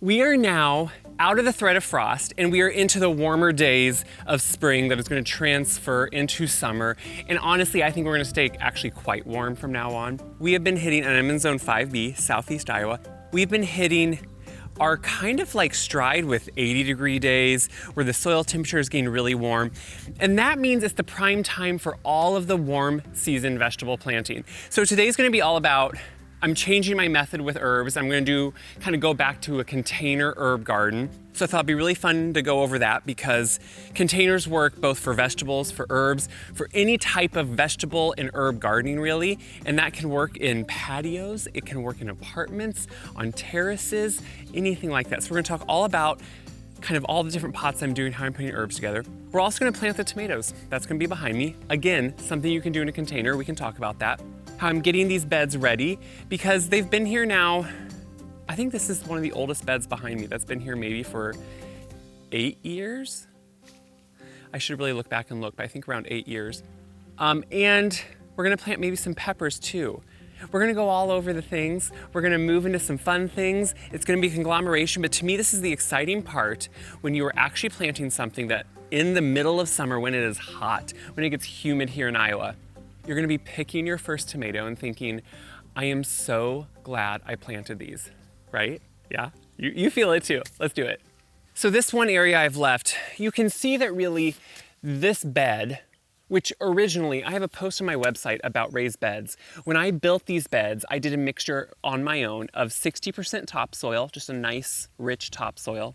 We are now out of the threat of frost and we are into the warmer days of spring that is going to transfer into summer. And honestly, I think we're going to stay actually quite warm from now on. We have been hitting, and I'm in zone 5B, Southeast Iowa. We've been hitting our kind of like stride with 80-degree days where the soil temperature is getting really warm. And that means it's the prime time for all of the warm season vegetable planting. So today's going to be all about, I'm changing my method with herbs. I'm going to kind of go back to a container herb garden. So I thought it'd be really fun to go over that because containers work both for vegetables, for herbs, for any type of vegetable and herb gardening really. And that can work in patios, it can work in apartments, on terraces, anything like that. So we're gonna talk all about kind of all the different pots I'm doing, how I'm putting herbs together. We're also gonna plant the tomatoes. That's gonna be behind me. Again, something you can do in a container, we can talk about that. How I'm getting these beds ready because they've been here now, I think this is one of the oldest beds behind me that's been here maybe for 8 years. I should really look back and look, but I think around 8 years. And we're gonna plant maybe some peppers too. We're gonna go all over the things. We're gonna move into some fun things. It's gonna be conglomeration, but to me, this is the exciting part when you are actually planting something that in the middle of summer when it is hot, when it gets humid here in Iowa, you're gonna be picking your first tomato and thinking, I am so glad I planted these, right? Yeah, you feel it too. Let's do it. So this one area I've left, you can see that really this bed, which originally, I have a post on my website about raised beds. When I built these beds, I did a mixture on my own of 60% topsoil, just a nice, rich topsoil,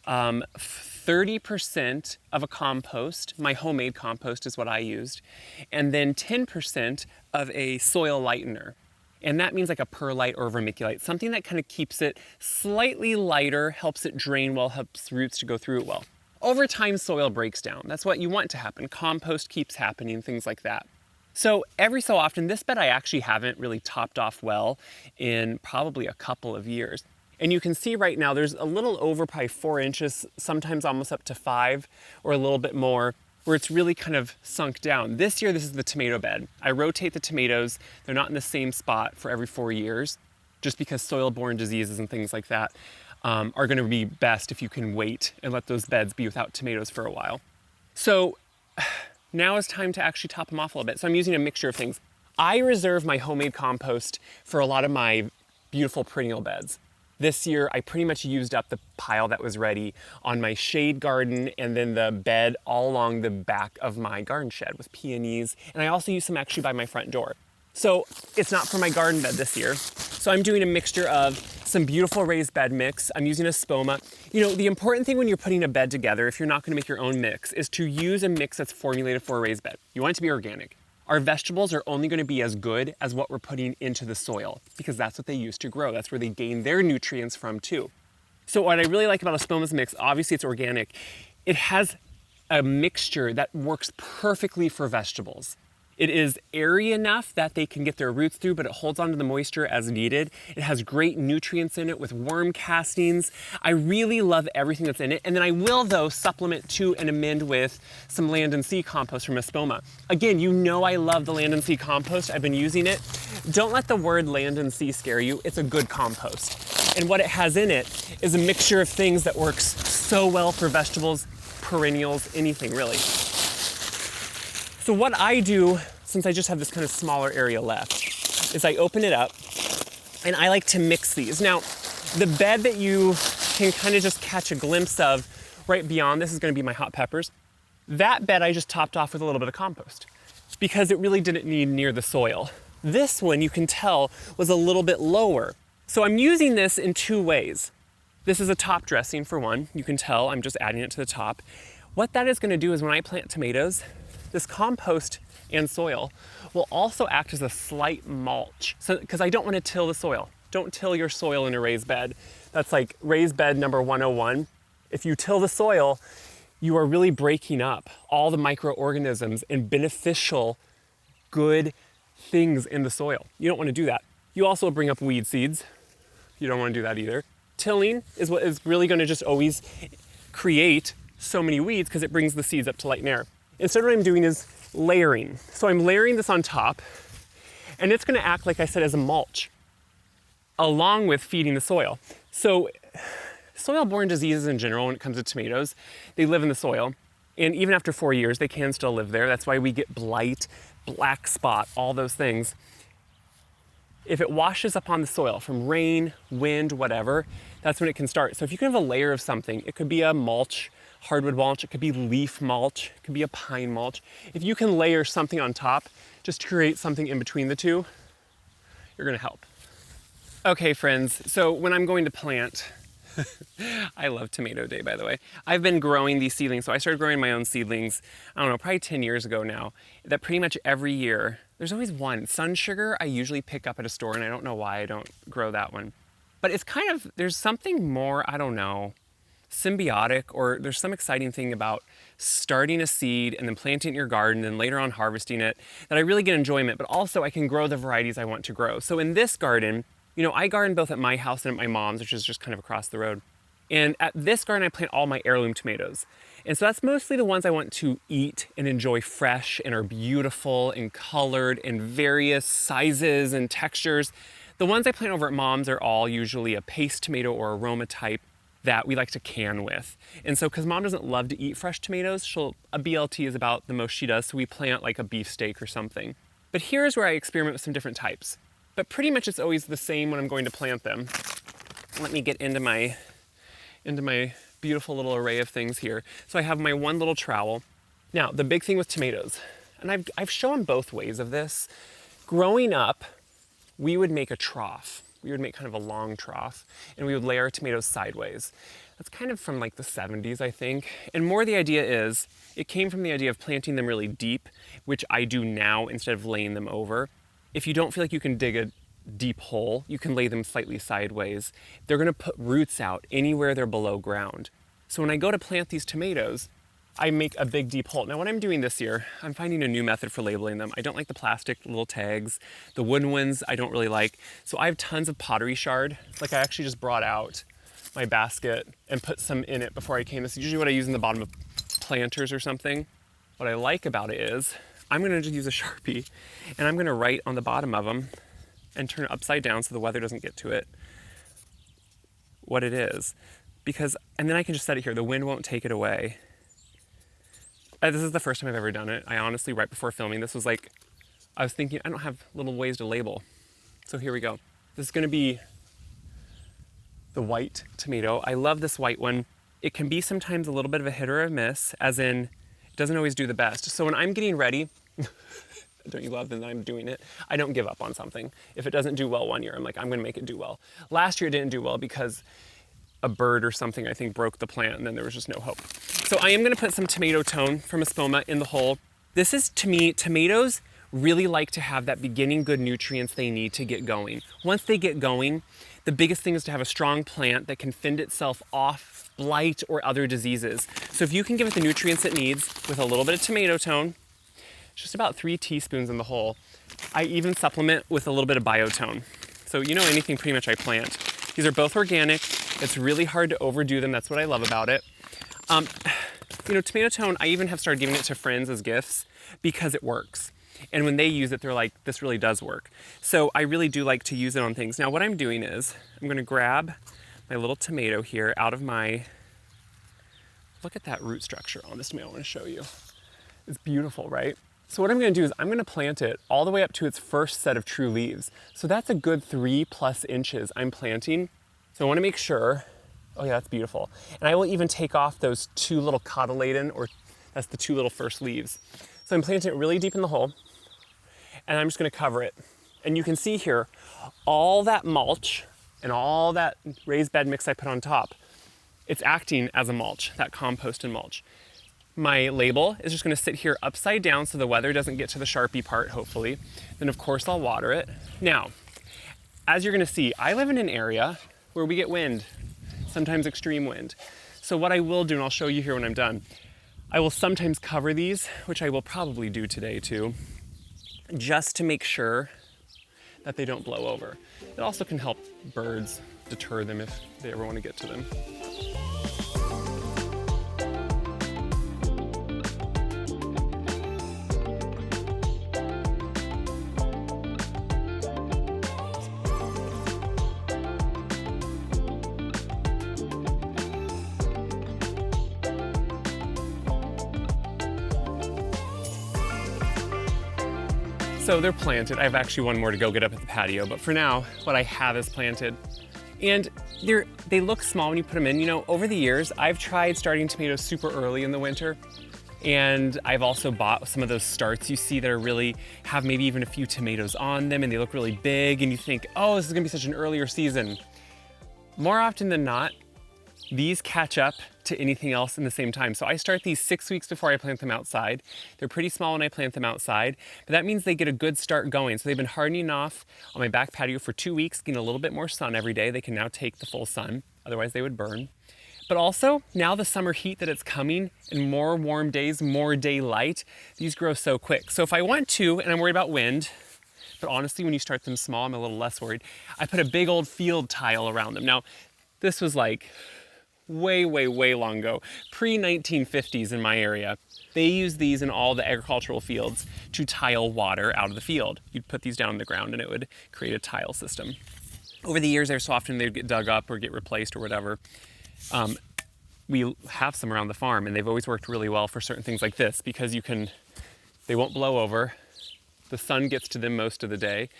30% of a compost, my homemade compost is what I used, and then 10% of a soil lightener. And that means like a perlite or vermiculite, something that kind of keeps it slightly lighter, helps it drain well, helps roots to go through it well. Over time, soil breaks down. That's what you want to happen. Compost keeps happening, things like that. So every so often, this bed I actually haven't really topped off well in probably a couple of years. And you can see right now, there's a little over probably 4 inches, sometimes almost up to 5 or a little bit more, where it's really kind of sunk down. This year, this is the tomato bed. I rotate the tomatoes. They're not in the same spot for every 4 years, just because soil-borne diseases and things like that are gonna be best if you can wait and let those beds be without tomatoes for a while. So now is time to actually top them off a little bit. So I'm using a mixture of things. I reserve my homemade compost for a lot of my beautiful perennial beds. This year, I pretty much used up the pile that was ready on my shade garden and then the bed all along the back of my garden shed with peonies. And I also used some actually by my front door. So it's not for my garden bed this year. So I'm doing a mixture of some beautiful raised bed mix. I'm using a spoma. You know, the important thing when you're putting a bed together, if you're not gonna make your own mix, is to use a mix that's formulated for a raised bed. You want it to be organic. Our vegetables are only gonna be as good as what we're putting into the soil because that's what they use to grow. That's where they gain their nutrients from too. So what I really like about a spoma's mix, obviously it's organic. It has a mixture that works perfectly for vegetables. It is airy enough that they can get their roots through, but it holds onto the moisture as needed. It has great nutrients in it with worm castings. I really love everything that's in it. And then I will, though, supplement to and amend with some land and sea compost from Espoma. Again, you know I love the land and sea compost. I've been using it. Don't let the word land and sea scare you. It's a good compost. And what it has in it is a mixture of things that works so well for vegetables, perennials, anything really. So what I do, since I just have this kind of smaller area left, is I open it up and I like to mix these. Now, the bed that you can kind of just catch a glimpse of right beyond this is gonna be my hot peppers. That bed I just topped off with a little bit of compost because it really didn't need near the soil. This one, you can tell, was a little bit lower. So I'm using this in 2 ways. This is a top dressing for one. You can tell I'm just adding it to the top. What that is gonna do is when I plant tomatoes, this compost and soil will also act as a slight mulch. So, because I don't want to till the soil. Don't till your soil in a raised bed. That's like raised bed number 101. If you till the soil, you are really breaking up all the microorganisms and beneficial, good things in the soil. You don't want to do that. You also bring up weed seeds. You don't want to do that either. Tilling is what is really going to just always create so many weeds because it brings the seeds up to light and air. Instead, what I'm doing is layering. So I'm layering this on top, and it's gonna act, like I said, as a mulch, along with feeding the soil. So soil-borne diseases in general, when it comes to tomatoes, they live in the soil. And even after 4 years, they can still live there. That's why we get blight, black spot, all those things. If it washes up on the soil from rain, wind, whatever, that's when it can start. So if you can have a layer of something, it could be a mulch, hardwood mulch, it could be leaf mulch, it could be a pine mulch. If you can layer something on top, just to create something in between the two, you're gonna help. Okay, friends, so when I'm going to plant, I love tomato day, by the way. I've been growing these seedlings. So I started growing my own seedlings, I don't know, probably 10 years ago now, that pretty much every year, there's always one. Sun sugar, I usually pick up at a store, and I don't know why I don't grow that one. But it's kind of, there's something more, I don't know, symbiotic, or there's some exciting thing about starting a seed and then planting it in your garden and later on harvesting it that I really get enjoyment, but also I can grow the varieties I want to grow. So in this garden, you know, I garden both at my house and at my mom's, which is just kind of across the road. And at this garden, I plant all my heirloom tomatoes. And so that's mostly the ones I want to eat and enjoy fresh and are beautiful and colored in various sizes and textures. The ones I plant over at mom's are all usually a paste tomato or aroma type that we like to can with. And so, because mom doesn't love to eat fresh tomatoes, a BLT is about the most she does, so we plant like a beefsteak or something. But here's where I experiment with some different types. But pretty much it's always the same when I'm going to plant them. Let me get into my beautiful little array of things here. So I have my one little trowel. Now, the big thing with tomatoes, and I've shown both ways of this. Growing up, we would make a trough. We would make kind of a long trough, and we would lay our tomatoes sideways. That's kind of from like the 70s, I think. And more the idea is, it came from the idea of planting them really deep, which I do now instead of laying them over. If you don't feel like you can dig a deep hole, you can lay them slightly sideways. They're gonna put roots out anywhere they're below ground. So when I go to plant these tomatoes, I make a big deep hole. Now what I'm doing this year, I'm finding a new method for labeling them. I don't like the plastic little tags. The wooden ones I don't really like. So I have tons of pottery shard. Like I actually just brought out my basket and put some in it before I came. This is usually what I use in the bottom of planters or something. What I like about it is, I'm gonna just use a Sharpie and I'm gonna write on the bottom of them and turn it upside down so the weather doesn't get to it, what it is. And then I can just set it here. The wind won't take it away. This is the first time I've ever done it. I honestly, right before filming, this was like, I was thinking, I don't have little ways to label. So here we go. This is gonna be the white tomato. I love this white one. It can be sometimes a little bit of a hit or a miss, as in, it doesn't always do the best. So when I'm getting ready, don't you love that I'm doing it? I don't give up on something. If it doesn't do well one year, I'm like, I'm gonna make it do well. Last year it didn't do well because a bird or something, I think, broke the plant, and then there was just no hope. So I am gonna put some tomato tone from Espoma in the hole. This is, to me, tomatoes really like to have that beginning good nutrients they need to get going. Once they get going, the biggest thing is to have a strong plant that can fend itself off blight or other diseases. So if you can give it the nutrients it needs with a little bit of tomato tone, just about 3 teaspoons in the hole. I even supplement with a little bit of biotone. So you know, anything pretty much I plant. These are both organic. It's really hard to overdo them. That's what I love about it. You know, tomato tone, I even have started giving it to friends as gifts because it works. And when they use it, they're like, this really does work. So I really do like to use it on things. Now what I'm doing is, I'm gonna grab my little tomato here out of my, look at that root structure on this tomato I wanna show you. It's beautiful, right? So what I'm gonna do is I'm gonna plant it all the way up to its first set of true leaves. So that's a good 3+ inches I'm planting. So I wanna make sure, oh yeah, that's beautiful. And I will even take off those 2 little cotyledon, or that's the 2 little first leaves. So I'm planting it really deep in the hole, and I'm just gonna cover it. And you can see here, all that mulch and all that raised bed mix I put on top, it's acting as a mulch, that compost and mulch. My label is just gonna sit here upside down so the weather doesn't get to the Sharpie part, hopefully. Then of course I'll water it. Now, as you're gonna see, I live in an area where we get wind, sometimes extreme wind. So what I will do, and I'll show you here when I'm done, I will sometimes cover these, which I will probably do today too, just to make sure that they don't blow over. It also can help birds, deter them if they ever want to get to them. So they're planted. I have actually one more to go get up at the patio, but for now, what I have is planted. And they look small when you put them in. You know, over the years, I've tried starting tomatoes super early in the winter. And I've also bought some of those starts you see that are really have maybe even a few tomatoes on them and they look really big and you think, oh, this is gonna be such an earlier season. More often than not, these catch up to anything else in the same time. So I start these 6 weeks before I plant them outside. They're pretty small when I plant them outside, but that means they get a good start going. So they've been hardening off on my back patio for 2 weeks, getting a little bit more sun every day. They can now take the full sun, otherwise they would burn. But also, now the summer heat that it's coming and more warm days, more daylight, these grow so quick. So if I want to, and I'm worried about wind, but honestly, when you start them small, I'm a little less worried. I put a big old field tile around them. Now, this was like way, way, way long ago, pre-1950s in my area. They use these in all the agricultural fields to tile water out of the field. You'd put these down in the ground and it would create a tile system. Over the years, every so often they'd get dug up or get replaced or whatever. We have some around the farm and they've always worked really well for certain things like this because they won't blow over, the sun gets to them most of the day,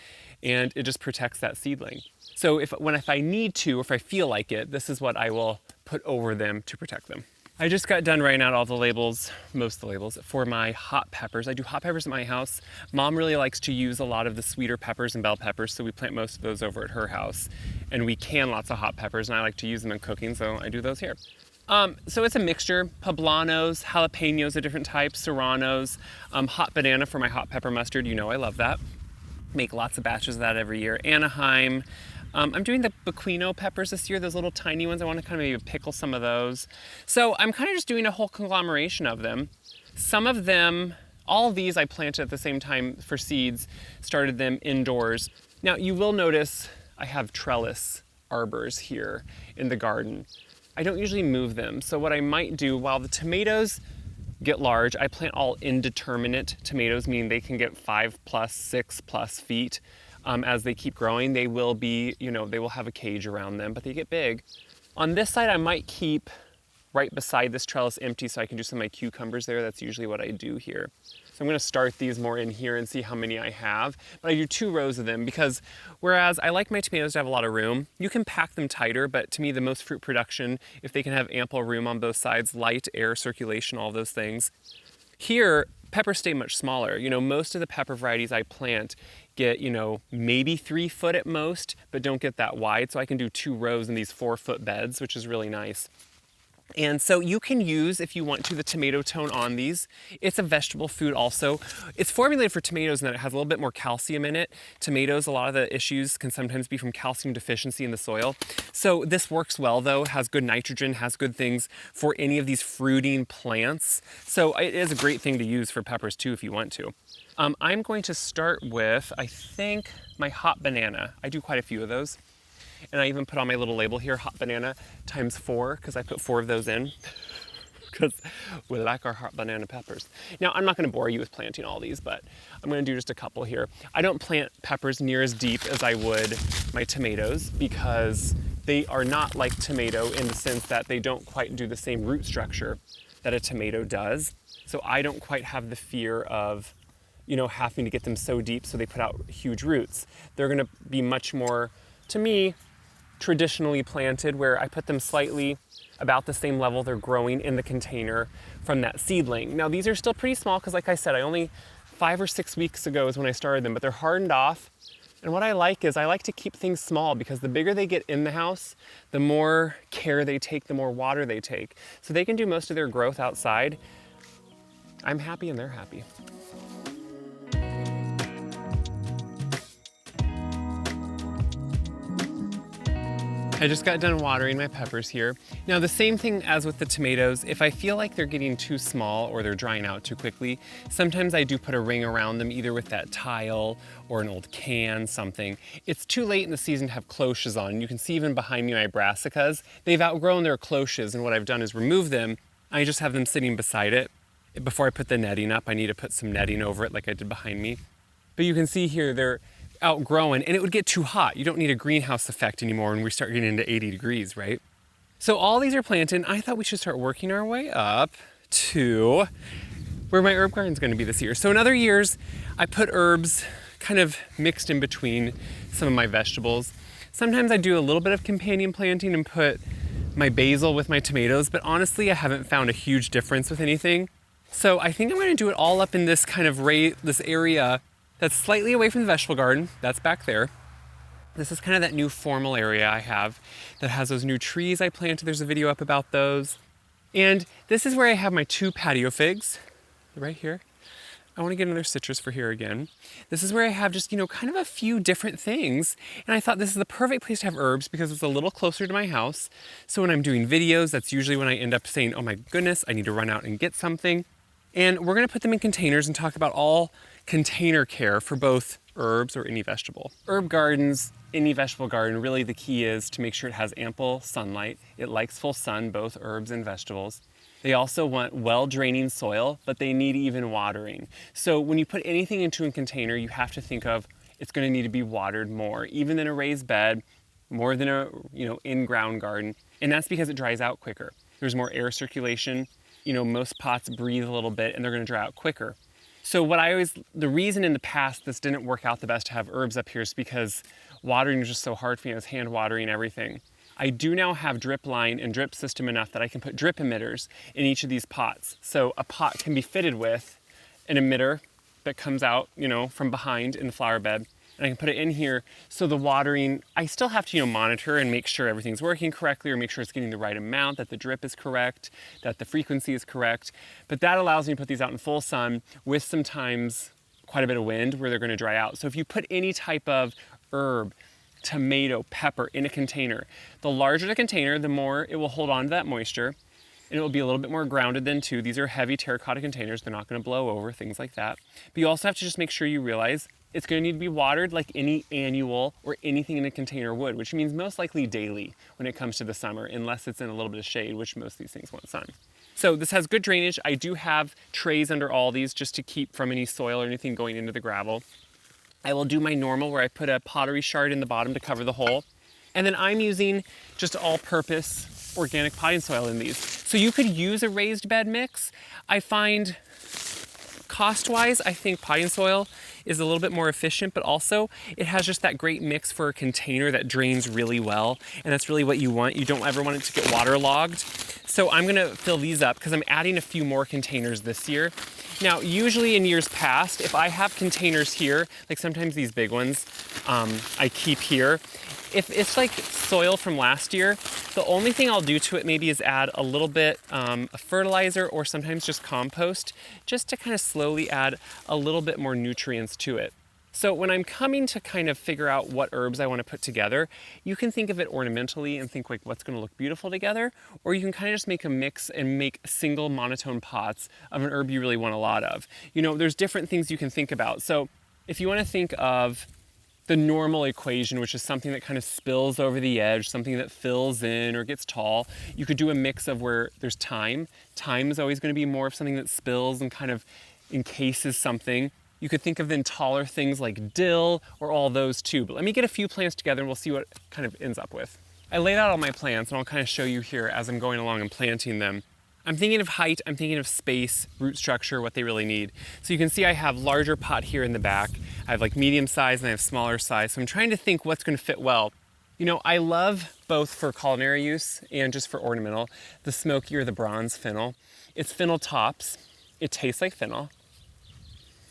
and it just protects that seedling. So if I need to, or if I feel like it, this is what I will put over them to protect them. I just got done writing out all the labels, most of the labels, for my hot peppers. I do hot peppers at my house. Mom really likes to use a lot of the sweeter peppers and bell peppers, so we plant most of those over at her house. And we can lots of hot peppers, and I like to use them in cooking, so I do those here. So it's a mixture, poblanos, jalapenos of different types, serranos, hot banana for my hot pepper mustard. You know I love that. Make lots of batches of that every year. Anaheim. I'm doing the Bequino peppers this year, those little tiny ones. I want to kind of maybe pickle some of those. So I'm kind of just doing a whole conglomeration of them. Some of them, all of these I planted at the same time for seeds, started them indoors. Now you will notice I have trellis arbors here in the garden. I don't usually move them. So what I might do, while the tomatoes get large, I plant all indeterminate tomatoes, meaning they can get 5+, 6+ feet. As they keep growing, they will be, they will have a cage around them, but they get big. On this side, I might keep right beside this trellis empty so I can do some of my cucumbers there. That's usually what I do here. So I'm gonna start these more in here and see how many I have. But I do 2 rows of them because whereas I like my tomatoes to have a lot of room, you can pack them tighter, but to me the most fruit production, if they can have ample room on both sides, light, air, circulation, all those things. Here, peppers stay much smaller. Most of the pepper varieties I plant get, maybe 3 foot at most, but don't get that wide. So I can do 2 rows in these 4-foot beds, which is really nice. And so you can use, if you want to, the tomato tone on these. It's a vegetable food also. It's formulated for tomatoes in that it has a little bit more calcium in it. Tomatoes, a lot of the issues can sometimes be from calcium deficiency in the soil. So this works well though, has good nitrogen, has good things for any of these fruiting plants. So it is a great thing to use for peppers too if you want to. I'm going to start with, I think, my hot banana. I do quite a few of those. And I even put on my little label here, hot banana ×4, because I put 4 of those in, because we like our hot banana peppers. Now, I'm not gonna bore you with planting all these, but I'm gonna do just a couple here. I don't plant peppers near as deep as I would my tomatoes because they are not like tomato in the sense that they don't quite do the same root structure that a tomato does. So I don't quite have the fear of, having to get them so deep so they put out huge roots. They're gonna be much more, to me, traditionally planted, where I put them slightly about the same level they're growing in the container from that seedling. Now these are still pretty small because like I said, I only 5 or 6 weeks ago is when I started them, but they're hardened off. And what I like is I like to keep things small because the bigger they get in the house, the more care they take, the more water they take. So they can do most of their growth outside. I'm happy and they're happy. I just got done watering my peppers here. Now the same thing as with the tomatoes, if I feel like they're getting too small or they're drying out too quickly, sometimes I do put a ring around them either with that tile or an old can, something. It's too late in the season to have cloches on. You can see even behind me my brassicas, they've outgrown their cloches, and what I've done is remove them. I just have them sitting beside it. Before I put the netting up, I need to put some netting over it like I did behind me. But you can see here they're outgrowing, and it would get too hot. You don't need a greenhouse effect anymore when we start getting into 80 degrees, right? So all these are planted, and I thought we should start working our way up to where my herb garden's gonna be this year. So in other years, I put herbs kind of mixed in between some of my vegetables. Sometimes I do a little bit of companion planting and put my basil with my tomatoes, but honestly, I haven't found a huge difference with anything. So I think I'm gonna do it all up in this kind of this area that's slightly away from the vegetable garden. That's back there. This is kind of that new formal area I have that has those new trees I planted. There's a video up about those. And this is where I have my 2 patio figs, right here. I want to get another citrus for here again. This is where I have just, kind of a few different things. And I thought this is the perfect place to have herbs because it's a little closer to my house. So when I'm doing videos, that's usually when I end up saying, oh my goodness, I need to run out and get something. And we're going to put them in containers and talk about all container care for both herbs or any vegetable. Herb gardens, any vegetable garden, really the key is to make sure it has ample sunlight. It likes full sun, both herbs and vegetables. They also want well-draining soil, but they need even watering. So when you put anything into a container, you have to think of it's going to need to be watered more, even in a raised bed, more than a in-ground garden. And that's because it dries out quicker. There's more air circulation. Most pots breathe a little bit and they're going to dry out quicker. So the reason in the past this didn't work out the best to have herbs up here is because watering was just so hard for me. I was hand watering everything. I do now have drip line and drip system enough that I can put drip emitters in each of these pots. So a pot can be fitted with an emitter that comes out, from behind in the flower bed. And I can put it in here. So the watering, I still have to, monitor and make sure everything's working correctly or make sure it's getting the right amount, that the drip is correct, that the frequency is correct. But that allows me to put these out in full sun with sometimes quite a bit of wind where they're going to dry out. So if you put any type of herb, tomato, pepper in a container, the larger the container, the more it will hold on to that moisture. And it will be a little bit more grounded then too. These are heavy terracotta containers. They're not going to blow over, things like that. But you also have to just make sure you realize it's going to need to be watered like any annual or anything in a container would, which means most likely daily when it comes to the summer, unless it's in a little bit of shade, which most of these things want sun. So this has good drainage. I do have trays under all these just to keep from any soil or anything going into the gravel. I will do my normal where I put a pottery shard in the bottom to cover the hole. And then I'm using just all-purpose organic potting soil in these. So you could use a raised bed mix. I find cost-wise, I think potting soil is a little bit more efficient, but also it has just that great mix for a container that drains really well. And that's really what you want. You don't ever want it to get waterlogged. So I'm gonna fill these up because I'm adding a few more containers this year. Now, usually in years past, if I have containers here, like sometimes these big ones, I keep here. If it's like soil from last year, the only thing I'll do to it maybe is add a little bit of fertilizer or sometimes just compost, just to kind of slowly add a little bit more nutrients to it. So when I'm coming to kind of figure out what herbs I want to put together, you can think of it ornamentally and think like what's going to look beautiful together, or you can kind of just make a mix and make single monotone pots of an herb you really want a lot of. There's different things you can think about. So if you want to think of the normal equation, which is something that kind of spills over the edge, something that fills in or gets tall, you could do a mix of where there's thyme. Thyme is always going to be more of something that spills and kind of encases something. You could think of then taller things like dill or all those too. But let me get a few plants together and we'll see what it kind of ends up with. I laid out all my plants and I'll kind of show you here as I'm going along and planting them. I'm thinking of height, I'm thinking of space, root structure, what they really need. So you can see I have larger pot here in the back. I have like medium size and I have smaller size. So I'm trying to think what's going to fit well. I love both for culinary use and just for ornamental, the smoky or the bronze fennel. It's fennel tops. It tastes like fennel.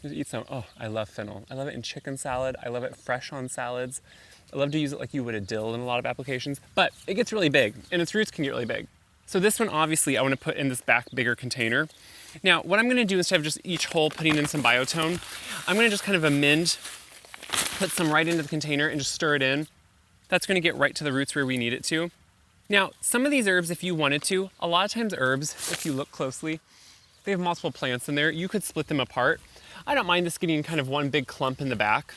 Just eat some. Oh, I love fennel. I love it in chicken salad. I love it fresh on salads. I love to use it like you would a dill in a lot of applications, but it gets really big and its roots can get really big. So this one, obviously, I want to put in this back bigger container. Now, what I'm going to do instead of just each hole putting in some biotone, I'm going to just kind of amend, put some right into the container and just stir it in. That's going to get right to the roots where we need it to. Now, some of these herbs, if you wanted to, a lot of times herbs, if you look closely, they have multiple plants in there. You could split them apart. I don't mind this getting kind of one big clump in the back.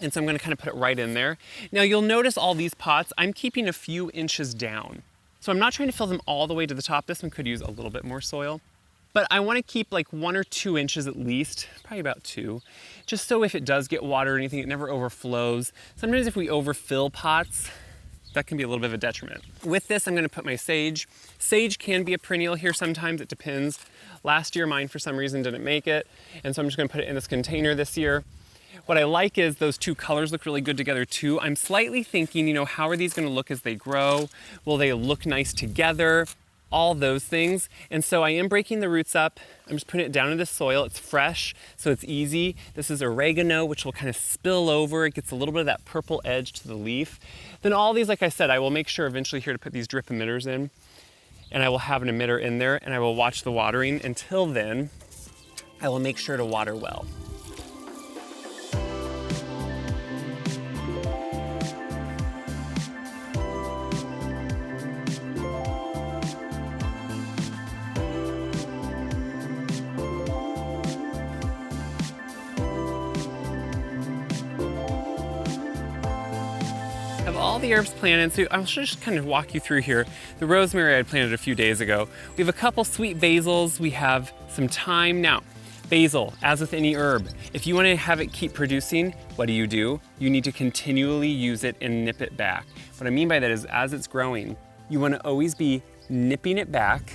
And so I'm going to kind of put it right in there. Now, you'll notice all these pots, I'm keeping a few inches down. So I'm not trying to fill them all the way to the top. This one could use a little bit more soil. But I want to keep like 1 or 2 inches at least, probably about 2, just so if it does get water or anything, it never overflows. Sometimes if we overfill pots, that can be a little bit of a detriment. With this, I'm gonna put my sage. Sage can be a perennial here sometimes, it depends. Last year, mine for some reason didn't make it, and so I'm just gonna put it in this container this year. What I like is those two colors look really good together too. I'm slightly thinking, how are these gonna look as they grow? Will they look nice together? All those things. And so I am breaking the roots up. I'm just putting it down into the soil. It's fresh, so it's easy. This is oregano, which will kind of spill over. It gets a little bit of that purple edge to the leaf. Then all these, like I said, I will make sure eventually here to put these drip emitters in, and I will have an emitter in there, and I will watch the watering. Until then, I will make sure to water well. All the herbs planted, so I'll just kind of walk you through here. The rosemary I planted a few days ago. We have a couple sweet basils, we have some thyme. Now, basil, as with any herb, if you want to have it keep producing, what do? You need to continually use it and nip it back. What I mean by that is as it's growing, you want to always be nipping it back.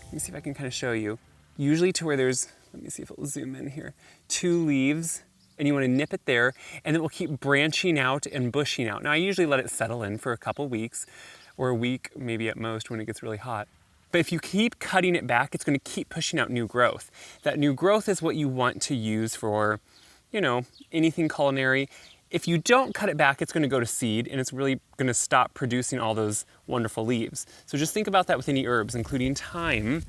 Let me see if I can kind of show you. Usually to where there's, let me see if it'll zoom in here, 2 leaves. And you want to nip it there, and it will keep branching out and bushing out. Now I usually let it settle in for a couple weeks, or a week maybe at most when it gets really hot. But if you keep cutting it back, it's going to keep pushing out new growth. That new growth is what you want to use for, anything culinary. If you don't cut it back, it's going to go to seed, and it's really going to stop producing all those wonderful leaves. So just think about that with any herbs, including thyme,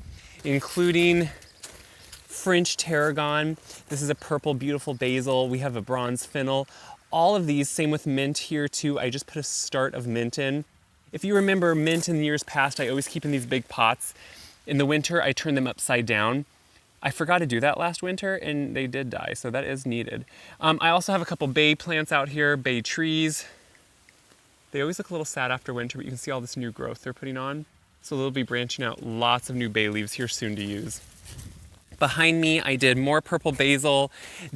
including French tarragon. This is a purple, beautiful basil. We have a bronze fennel. All of these, same with mint here too. I just put a start of mint in. If you remember mint in years past, I always keep in these big pots. In the winter, I turn them upside down. I forgot to do that last winter and they did die, so that is needed. I also have a couple bay plants out here, bay trees. They always look a little sad after winter, but you can see all this new growth they're putting on. So they'll be branching out lots of new bay leaves here soon to use. Behind me, I did more purple basil,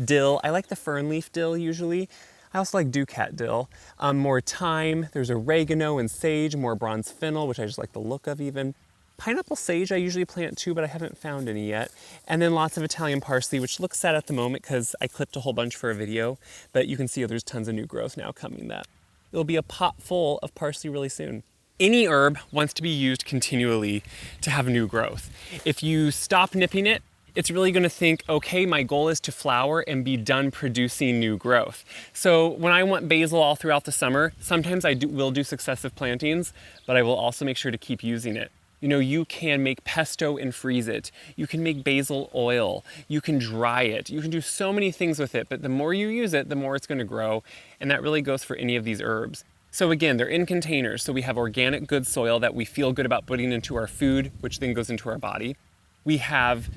dill. I like the fern leaf dill usually. I also like ducat dill. More thyme, there's oregano and sage, more bronze fennel, which I just like the look of even. Pineapple sage I usually plant too, but I haven't found any yet. And then lots of Italian parsley, which looks sad at the moment because I clipped a whole bunch for a video, but you can see there's tons of new growth now coming that. It'll be a pot full of parsley really soon. Any herb wants to be used continually to have new growth. If you stop nipping it, it's really going to think, okay, my goal is to flower and be done producing new growth. So when I want basil all throughout the summer, sometimes I will do successive plantings, but I will also make sure to keep using it. You can make pesto and freeze it. You can make basil oil. You can dry it. You can do so many things with it, but the more you use it, the more it's going to grow. And that really goes for any of these herbs. So again, they're in containers. So we have organic, good soil that we feel good about putting into our food, which then goes into our body. We have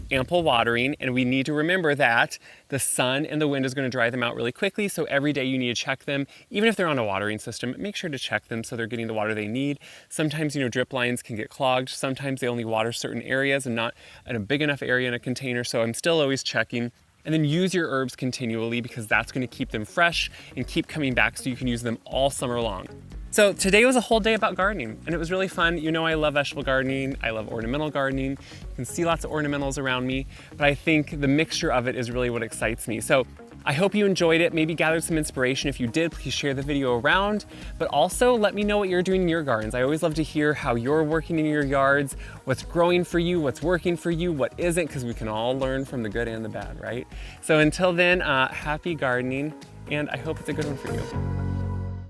ample watering, and we need to remember that the sun and the wind is going to dry them out really quickly, so every day you need to check them. Even if they're on a watering system, make sure to check them so they're getting the water they need. Sometimes, drip lines can get clogged. Sometimes they only water certain areas and not in a big enough area in a container, so I'm still always checking. And then use your herbs continually because that's going to keep them fresh and keep coming back so you can use them all summer long. So today was a whole day about gardening, and it was really fun. I love vegetable gardening. I love ornamental gardening. You can see lots of ornamentals around me, but I think the mixture of it is really what excites me. So I hope you enjoyed it, maybe gathered some inspiration. If you did, please share the video around, but also let me know what you're doing in your gardens. I always love to hear how you're working in your yards, what's growing for you, what's working for you, what isn't, because we can all learn from the good and the bad, right? So until then, happy gardening, and I hope it's a good one for you.